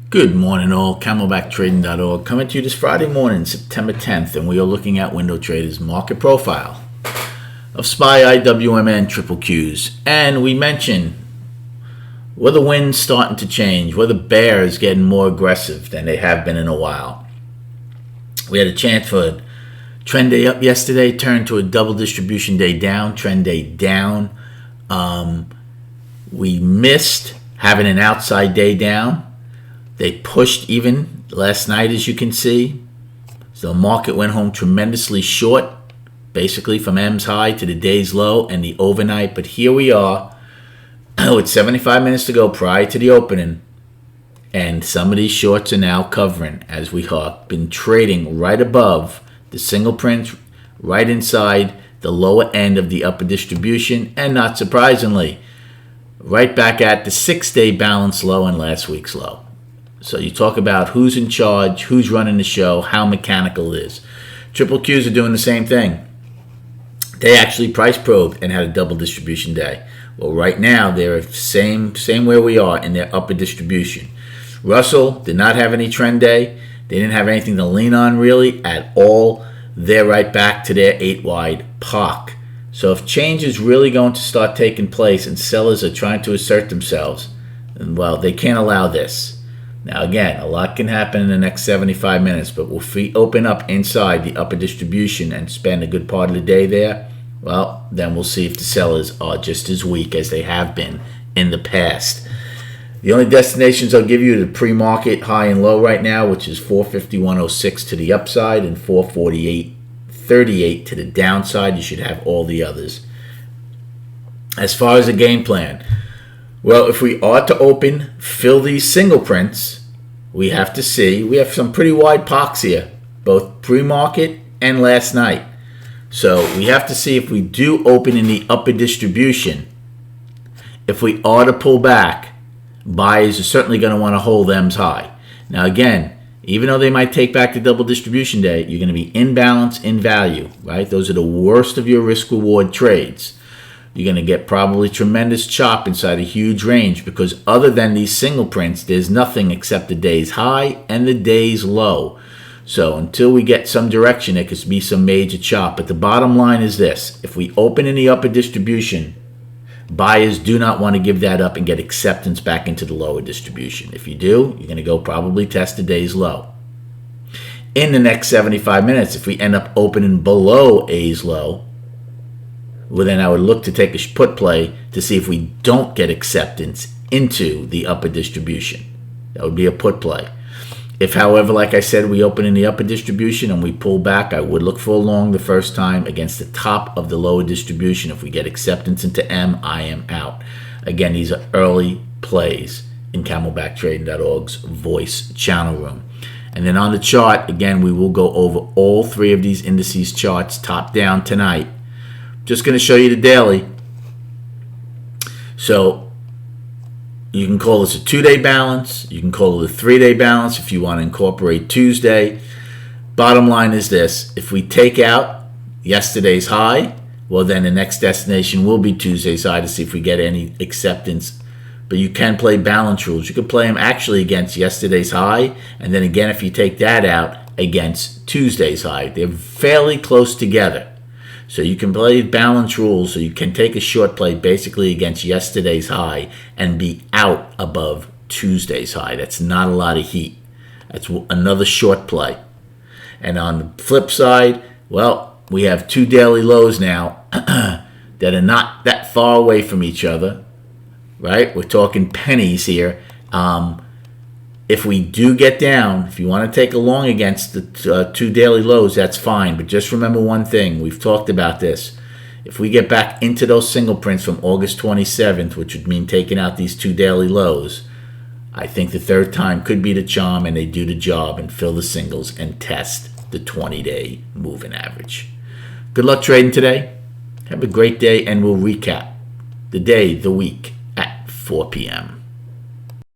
Good morning, all. CamelbackTrading.org coming to you this Friday morning, September 10th, and we are looking at Window Trader's market profile of SPY, IWMN, triple Qs. And we mentioned where the wind's starting to change, where the bear is getting more aggressive than they have been in a while. We had a chance for a trend day up yesterday, turned to a double distribution day down, trend day down. We missed having an outside day down. They pushed even last night, as you can see. So the market went home tremendously short, basically from M's high to the day's low and the overnight. But here we are with 75 minutes to go prior to the opening. And some of these shorts are now covering as we have been trading right above the single print, right inside the lower end of the upper distribution. And not surprisingly, right back at the 6-day balance low and last week's low. So you talk about who's in charge, who's running the show, how mechanical it is. Triple Qs are doing the same thing. They actually price probed and had a double distribution day. Well, right now they're same where we are in their upper distribution. Russell did not have any trend day. They didn't have anything to lean on really at all. They're right back to their 8-wide POC. So if change is really going to start taking place and sellers are trying to assert themselves, well, they can't allow this. Now, again, a lot can happen in the next 75 minutes, but if we open up inside the upper distribution and spend a good part of the day there, well, then we'll see if the sellers are just as weak as they have been in the past. The only destinations I'll give you are the pre-market high and low right now, which is 451.06 to the upside and 448.38 to the downside. You should have all the others. As far as the game plan, well, if we are to open, fill these single prints, we have to see. We have some pretty wide POCs here, both pre-market and last night. So we have to see if we do open in the upper distribution. If we are to pull back, buyers are certainly going to want to hold them's high. Now again, even though they might take back the double distribution day, you're going to be in balance, in value, right? Those are the worst of your risk-reward trades. You're going to get probably tremendous chop inside a huge range because other than these single prints, there's nothing except the day's high and the day's low. So until we get some direction, there could be some major chop. But the bottom line is this. If we open in the upper distribution, buyers do not want to give that up and get acceptance back into the lower distribution. If you do, you're going to go probably test the day's low. In the next 75 minutes, if we end up opening below A's low, well, then I would look to take a put play to see if we don't get acceptance into the upper distribution. That would be a put play. If, however, like I said, we open in the upper distribution and we pull back, I would look for a long the first time against the top of the lower distribution. If we get acceptance into M, I am out. Again, these are early plays in CamelbackTrading.org's voice channel room. And then on the chart, again, we will go over all three of these indices charts top down tonight. Just going to show you the daily. So you can call this a 2-day balance. You can call it a 3-day balance if you want to incorporate Tuesday. Bottom line is this. If we take out yesterday's high, well, then the next destination will be Tuesday's high to see if we get any acceptance. But you can play balance rules. You can play them actually against yesterday's high. And then again, if you take that out, against Tuesday's high. They're fairly close together. So you can play balance rules, so you can take a short play basically against yesterday's high and be out above Tuesday's high. That's not a lot of heat. That's another short play. And on the flip side, well, we have two daily lows now that are not that far away from each other, right? We're talking pennies here. If we do get down, if you want to take a long against the two daily lows, that's fine. But just remember one thing. We've talked about this. If we get back into those single prints from August 27th, which would mean taking out these two daily lows, I think the third time could be the charm, and they do the job and fill the singles and test the 20-day moving average. Good luck trading today. Have a great day, and we'll recap the day, the week at 4 p.m.